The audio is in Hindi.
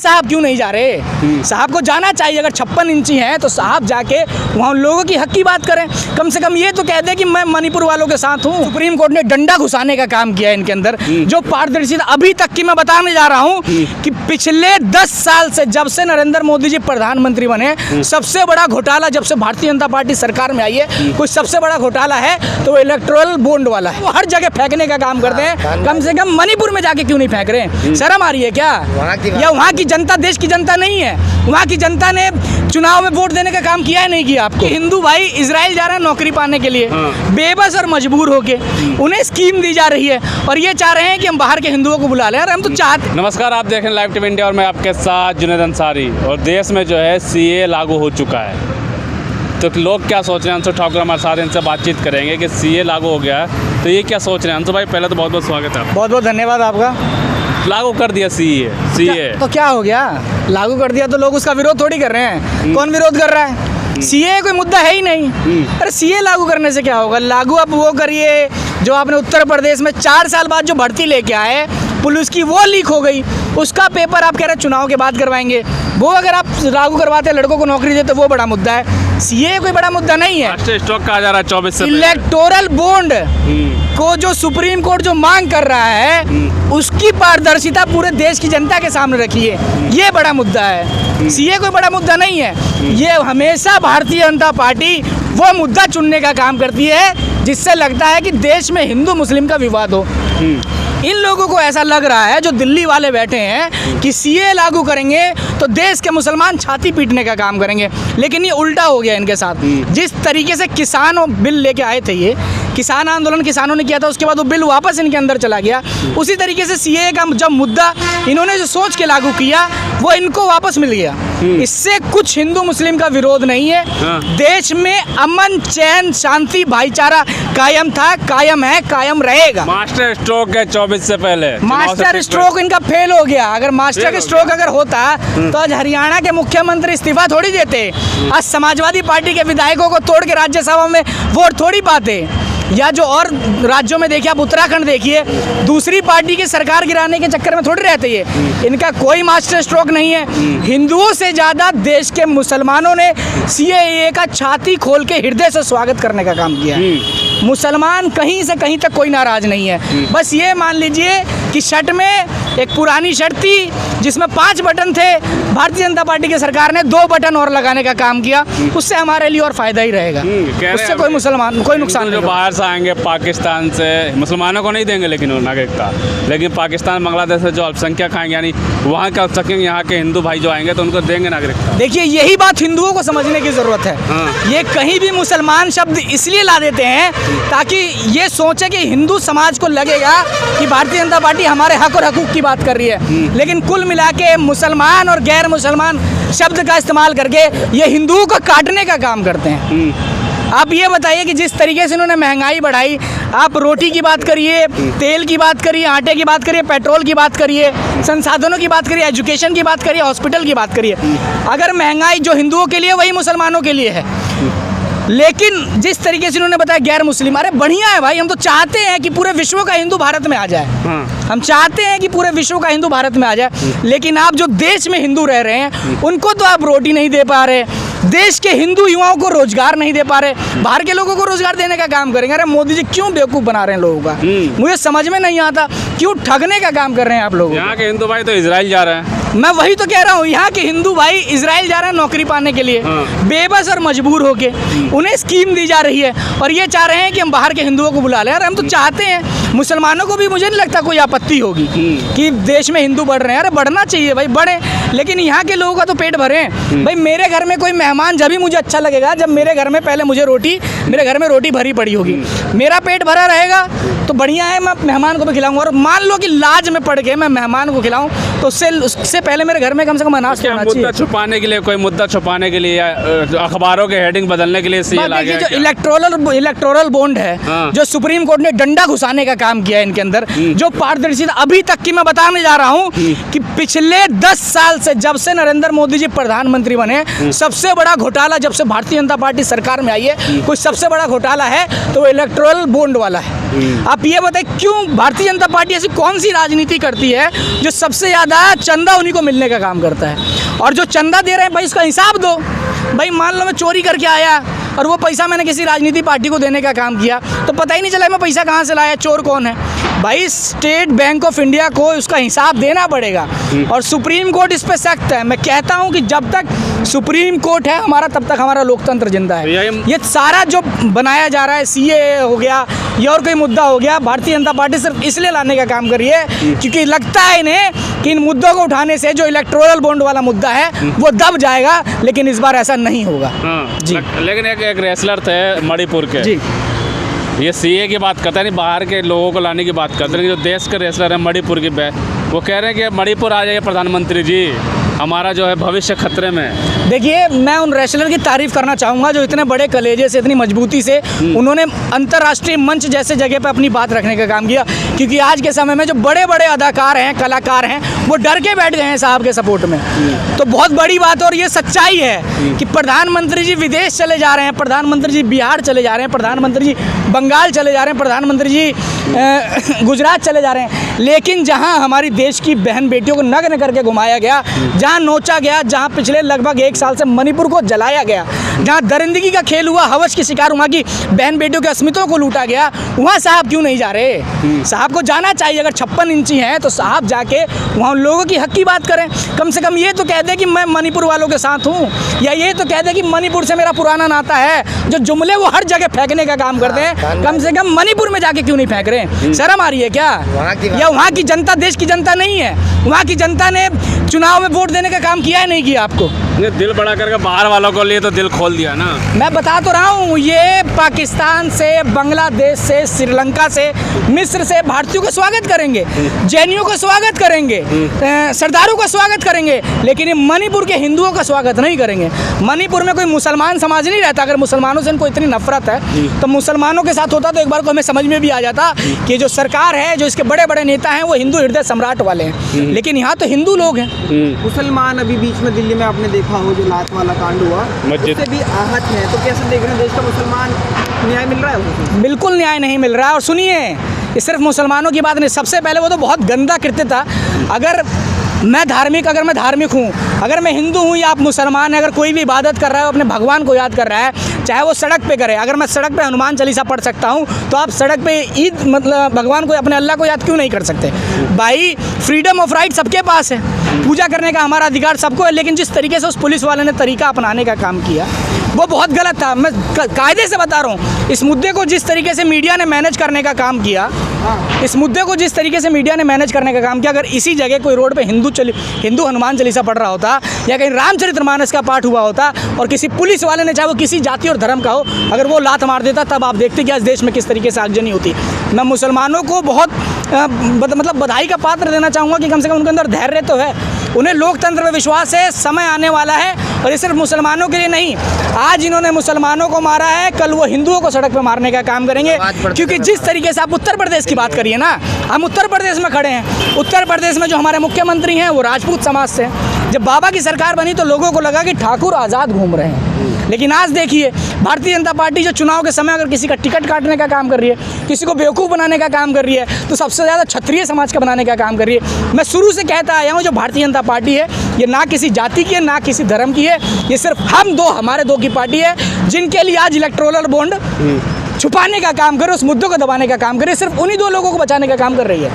साहब क्यों नहीं जा रहे? साहब को जाना चाहिए। अगर 56 इंची हैं तो साहब जाके वहाँ लोगों की हक की बात करें। कम से कम ये तो कह दे कि मैं मणिपुर वालों के साथ हूँ। सुप्रीम कोर्ट ने डंडा घुसाने का काम किया इनके अंदर, जो पारदर्शिता अभी तक की मैं बताने जा रहा हूँ कि पिछले 10 साल से जब से नरेंद्र मोदी जी प्रधानमंत्री बने, सबसे बड़ा घोटाला जब से भारतीय जनता पार्टी सरकार में आई है, कोई सबसे बड़ा घोटाला है तो वो इलेक्टोरल बॉन्ड वाला है। वो हर जगह फेंकने का काम करते हैं। कम से कम मणिपुर में जाके क्यों नहीं फेंक रहे? शर्म आ रही है क्या? या वहाँ की जनता देश की जनता नहीं है? वहाँ की जनता ने चुनाव में वोट देने का काम किया है नहीं किया? आपको हिंदू भाई इजराइल जा रहे हैं नौकरी पाने के लिए, बेबस और मजबूर होके उन्हें स्कीम दी जा रही है और ये चाह रहे हैं कि हम बाहर के हिंदुओं को बुला लें। और हम तो चाहते। नमस्कार, आप देख रहे हैं लाइव टीवी इंडिया और मैं आपके साथ जुनैद अंसारी। और देश में जो है सीए लागू हो चुका है, तो लोग क्या सोच रहे हैं? अंशु ठाकुर हमारे साथ, इनसे बातचीत करेंगे कि सीए लागू हो गया है तो ये क्या सोच रहे हैं। अंशु भाई, पहले तो बहुत बहुत स्वागत है। बहुत बहुत धन्यवाद आपका। लागू कर दिया सीए तो क्या हो गया? लागू कर दिया तो लोग उसका विरोध थोड़ी कर रहे हैं। कौन विरोध कर रहा है? सीए कोई मुद्दा है ही नहीं। अरे सीए लागू करने से क्या होगा? लागू आप वो करिए जो आपने उत्तर प्रदेश में 4 साल बाद जो भर्ती लेके आए पुलिस की, वो लीक हो गई। उसका पेपर आप कह रहे हैं चुनाव के बाद करवाएंगे। वो अगर आप लागू करवाते लड़कों को नौकरी देते, वो बड़ा मुद्दा है। सीए कोई बड़ा मुद्दा नहीं है। स्टॉक कहा जा रहा है 24 से। इलेक्टोरल बॉन्ड को जो सुप्रीम कोर्ट जो मांग कर रहा है, उसकी पारदर्शिता पूरे देश की जनता के सामने रखी है। ये बड़ा मुद्दा है। सीए कोई बड़ा मुद्दा नहीं है। ये हमेशा भारतीय जनता पार्टी वो मुद्दा चुनने का काम करती है जिससे लगता है कि देश में हिंदू मुस्लिम का विवाद हो। इन लोगों को ऐसा लग रहा है, जो दिल्ली वाले बैठे हैं, कि सीए लागू करेंगे तो देश के मुसलमान छाती पीटने का काम करेंगे। लेकिन ये उल्टा हो गया इनके साथ। जिस तरीके से किसान बिल लेके आए थे, ये किसान आंदोलन किसानों ने किया था, उसके बाद वो बिल वापस इनके अंदर चला गया। उसी तरीके से सीए का जब मुद्दा इन्होंने जो सोच के लागू किया, वो इनको वापस मिल गया। इससे कुछ हिंदू मुस्लिम का विरोध नहीं है। देश में अमन, चैन, शांति, भाईचारा कायम था, कायम है, कायम रहेगा। मास्टर स्ट्रोक है 24 से पहले। मास्टर स्ट्रोक इनका फेल हो गया। अगर मास्टर स्ट्रोक अगर होता तो आज हरियाणा के मुख्यमंत्री इस्तीफा थोड़ी देते। आज समाजवादी पार्टी के विधायकों को तोड़ के राज्यसभा में वोट थोड़ी पाते। या जो और राज्यों में देखिए, आप उत्तराखंड देखिए, दूसरी पार्टी की सरकार गिराने के चक्कर में थोड़ी रहते ये। इनका कोई मास्टर स्ट्रोक नहीं है। हिंदुओं से ज़्यादा देश के मुसलमानों ने सीएए का छाती खोल के हृदय से स्वागत करने का काम किया है। मुसलमान कहीं से कहीं तक कोई नाराज़ नहीं है। बस ये मान लीजिए कि शर्ट में एक पुरानी शर्ट थी जिसमें 5 बटन थे, भारतीय जनता पार्टी की सरकार ने 2 बटन और लगाने का काम किया। उससे हमारे लिए और फायदा ही रहेगा। उससे कोई मुसलमान कोई नुकसान नहीं। बाहर से आएंगे पाकिस्तान से, मुसलमानों को नहीं देंगे लेकिन नागरिकता, लेकिन पाकिस्तान बांग्लादेश से जो अल्पसंख्यक आएंगे, यानी वहाँ के अल्पसंख्यक यहाँ के हिंदू भाई जो आएंगे तो उनको देंगे नागरिकता। देखिए, यही बात हिंदुओं को समझने की ज़रूरत है। ये कहीं भी मुसलमान शब्द इसलिए ला देते हैं ताकि ये सोचे कि हिंदू समाज को लगेगा कि भारतीय जनता पार्टी हमारे हक और हकूक़ की बात कर रही है। लेकिन कुल मिला के मुसलमान और गैर मुसलमान शब्द का इस्तेमाल करके ये हिंदुओं को काटने का काम करते हैं। आप ये बताइए कि जिस तरीके से इन्होंने महंगाई बढ़ाई, आप रोटी की बात करिए, तेल की बात करिए, आटे की बात करिए, पेट्रोल की बात करिए, संसाधनों की बात करिए, एजुकेशन की बात करिए, हॉस्पिटल की बात करिए। अगर महंगाई जो हिंदुओं के लिए वही मुसलमानों के लिए है। लेकिन जिस तरीके से उन्होंने बताया गैर मुस्लिम, अरे बढ़िया है भाई। हम तो चाहते हैं कि पूरे विश्व का हिंदू भारत में आ जाए। हम चाहते हैं कि पूरे विश्व का हिंदू भारत में आ जाए। लेकिन आप जो देश में हिंदू रह रहे हैं, उनको तो आप रोटी नहीं दे पा रहे। देश के हिंदू युवाओं को रोजगार नहीं दे पा रहे। बाहर के लोगों को रोजगार देने का काम करेंगे। अरे मोदी जी क्यों बेवकूफ़ बना रहे हैं लोगों का? मुझे समझ में नहीं आता क्यों ठगने का काम कर रहे हैं आप लोग। यहाँ के हिंदू भाई तो इजराइल जा रहे हैं। मैं वही तो कह रहा हूँ, यहाँ के हिंदू भाई इजराइल जा रहे हैं नौकरी पाने के लिए, बेबस और मजबूर होके उन्हें स्कीम दी जा रही है और ये चाह रहे हैं कि हम बाहर के हिंदुओं को बुला लें। और हम तो चाहते हैं, मुसलमानों को भी मुझे नहीं लगता कोई आपत्ति होगी कि देश में हिंदू बढ़ रहे हैं। अरे बढ़ना चाहिए भाई, बढ़े। लेकिन यहाँ के लोगों का तो पेट भरे। भाई मेरे घर में कोई मेहमान जब भी मुझे अच्छा लगेगा जब मेरे घर में पहले मेरे घर में रोटी भरी पड़ी होगी। मेरा पेट भरा रहेगा तो बढ़िया है, मैं मेहमान को भी खिलाऊंगा। और मान लो कि लाज में पड़ के मैं मेहमान को खिलाऊं तो उससे पहले मेरे घर में कम से कम अनाज होना चाहिए। मुद्दा छुपाने के लिए, कोई मुद्दा छुपाने के लिए या अखबारों के हेडिंग बदलने के लिए सीए लागे। जो इलेक्टोरल बॉन्ड है, जो सुप्रीम कोर्ट ने डंडा घुसाने का काम किया इनके अंदर, जो पारदर्शिता अभी तक की मैं बताने जा रहा हूँ कि पिछले 10 साल से जब से नरेंद्र मोदी जी प्रधानमंत्री बने, सबसे बड़ा घोटाला जब से भारतीय जनता पार्टी सरकार में आई है, कोई सबसे बड़ा घोटाला है तो वो इलेक्टोरल बॉन्ड वाला है। आप ये बताइए क्यों भारतीय जनता पार्टी ऐसी कौन सी राजनीति करती है जो सबसे ज़्यादा चंदा उन्हीं को मिलने का काम करता है, और जो चंदा दे रहे हैं भाई उसका हिसाब दो। भाई मान लो मैं चोरी करके आया और वो पैसा मैंने किसी राजनीति पार्टी को देने का काम किया तो पता ही नहीं चला मैं पैसा कहाँ से लाया, चोर कौन है। भाई स्टेट बैंक ऑफ इंडिया को उसका हिसाब देना पड़ेगा और सुप्रीम कोर्ट इस पे सख्त है। मैं कहता हूँ कि जब तक सुप्रीम कोर्ट है हमारा तब तक हमारा लोकतंत्र जिंदा है। ये सारा जो बनाया जा रहा है CAA हो गया या और कोई मुद्दा हो गया, भारतीय जनता पार्टी सिर्फ इसलिए लाने का काम कर रही है क्योंकि लगता है इन्हें कि इन मुद्दों को उठाने से जो इलेक्टोरल बॉन्ड वाला मुद्दा है वो दब जाएगा, लेकिन इस बार ऐसा नहीं होगा। जी। लेकिन एक रेसलर थे मणिपुर के, जी, ये CA की बात करते हैं, नहीं बाहर के लोगों को लाने की बात करते हैं, जो देश के रेसलर हैं मणिपुर की वो कह रहे हैं कि मणिपुर आ जाइए प्रधानमंत्री जी, हमारा जो है भविष्य खतरे में है। देखिए मैं उन रेसलर की तारीफ करना चाहूँगा जो इतने बड़े कलेजे से, इतनी मजबूती से उन्होंने अंतर्राष्ट्रीय मंच जैसे जगह पे अपनी बात रखने का काम किया, क्योंकि आज के समय में जो बड़े बड़े अदाकार हैं, कलाकार हैं, वो डर के बैठ गए हैं साहब के सपोर्ट में। तो बहुत बड़ी बात और ये सच्चाई है कि प्रधानमंत्री जी विदेश चले जा रहे हैं, प्रधानमंत्री जी बिहार चले जा रहे हैं, प्रधानमंत्री जी बंगाल चले जा रहे हैं, प्रधानमंत्री जी गुजरात चले जा रहे हैं, लेकिन जहाँ हमारी देश की बहन बेटियों को नग्न करके घुमाया गया, जहाँ नोचा गया, जहाँ पिछले लगभग 1 साल से मणिपुर को जलाया गया, जहाँ दरिंदगी का खेल हुआ, हवस की शिकार वहाँ की बहन बेटियों के अस्मिताओं को लूटा गया, वहाँ साहब क्यों नहीं जा रहे? साहब को जाना चाहिए। अगर 56 इंची हैं तो साहब जाके वहाँ उन लोगों की हक की बात करें। कम से कम ये तो कह दे कि मैं मणिपुर वालों के साथ हूँ, या ये तो कह दे कि मणिपुर से मेरा पुराना नाता है। जो जुमले वो हर जगह फेंकने का काम करते हैं, कम से कम मणिपुर में जाके क्यों नहीं फेंक रहे? शर्म आ रही है क्या? या वहाँ की जनता देश की जनता नहीं है? वहाँ की जनता ने चुनाव में वोट देने का काम किया है, नहीं किया? आपको दिल बड़ा करके बाहर वालों को लिए तो दिल खोल दिया ना। मैं बता तो रहा हूँ, ये पाकिस्तान से, बांग्लादेश से, श्रीलंका से, मिस्र से भारतीयों का स्वागत करेंगे, जैनियों का स्वागत करेंगे, सरदारों का स्वागत करेंगे, लेकिन ये मणिपुर के हिंदुओं का स्वागत नहीं करेंगे। मणिपुर में कोई मुसलमान समाज नहीं रहता। अगर मुसलमानों से इनको इतनी नफरत है तो मुसलमानों के साथ होता तो एक बार को हमें समझ में भी आ जाता कि जो सरकार है, जो इसके बड़े बड़े नेता हैं, वो हिंदू हृदय सम्राट वाले हैं, लेकिन यहाँ तो हिंदू लोग हैं। मुसलमान अभी बीच में दिल्ली में आपने देखा हो जो लात वाला कांड हुआ, उससे भी आहत है, तो कैसे देख रहे हैं देश का मुसलमान, न्याय मिल रहा है? बिल्कुल न्याय नहीं मिल रहा है। और सुनिए, ये सिर्फ मुसलमानों की बात नहीं, सबसे पहले वो तो बहुत गंदा कृत्य था। अगर मैं धार्मिक हूँ, अगर मैं हिंदू हूँ या आप मुसलमान हैं, अगर कोई भी इबादत कर रहा है, अपने भगवान को याद कर रहा है, चाहे वो सड़क पे करे। अगर मैं सड़क पे हनुमान चालीसा पढ़ सकता हूँ तो आप सड़क पे ईद मतलब भगवान को, अपने अल्लाह को याद क्यों नहीं कर सकते? भाई फ्रीडम ऑफ राइट सबके पास है, पूजा करने का हमारा अधिकार सबको है, लेकिन जिस तरीके से उस पुलिस वाले ने तरीका अपनाने का काम किया वो बहुत गलत था। मैं कायदे से बता रहा हूँ, इस मुद्दे को जिस तरीके से मीडिया ने मैनेज करने का काम किया, अगर इसी जगह कोई रोड पे हिंदू हनुमान चालीसा पढ़ रहा होता या कहीं रामचरितमानस का पाठ हुआ होता और किसी पुलिस वाले ने, चाहे वो किसी जाति और धर्म का हो, अगर वो लात मार देता, तब आप देखते कि आज देश में किस तरीके से आगजनी होती। मैं मुसलमानों को बहुत मतलब बधाई का पात्र देना चाहूँगा कि कम से कम उनके अंदर धैर्य तो है, उन्हें लोकतंत्र में विश्वास है, समय आने वाला है। और ये सिर्फ मुसलमानों के लिए नहीं, आज इन्होंने मुसलमानों को मारा है, कल वो हिंदुओं को सड़क पर मारने का काम करेंगे। क्योंकि जिस तरीके से आप उत्तर प्रदेश की बात करिए ना, हम उत्तर प्रदेश में खड़े हैं, उत्तर प्रदेश में जो हमारे मुख्यमंत्री हैं वो राजपूत समाज से हैं। जब बाबा की सरकार बनी तो लोगों को लगा कि ठाकुर आज़ाद घूम रहे हैं, लेकिन आज देखिए भारतीय जनता पार्टी जो चुनाव के समय अगर किसी का टिकट काटने का काम कर रही है, किसी को बेवकूफ़ बनाने का काम कर रही है, तो सबसे ज़्यादा क्षत्रिय समाज का बनाने का काम कर रही है। मैं शुरू से कहता आया हूँ, जो भारतीय जनता पार्टी है ये ना किसी जाति की है, ना किसी धर्म की है, ये सिर्फ हमारे दो की पार्टी है, जिनके लिए आज इलेक्टोरल बॉन्ड छुपाने का काम करे, उस मुद्दों को दबाने का काम करे, सिर्फ उन्हीं 2 लोगों को बचाने का काम कर रही है।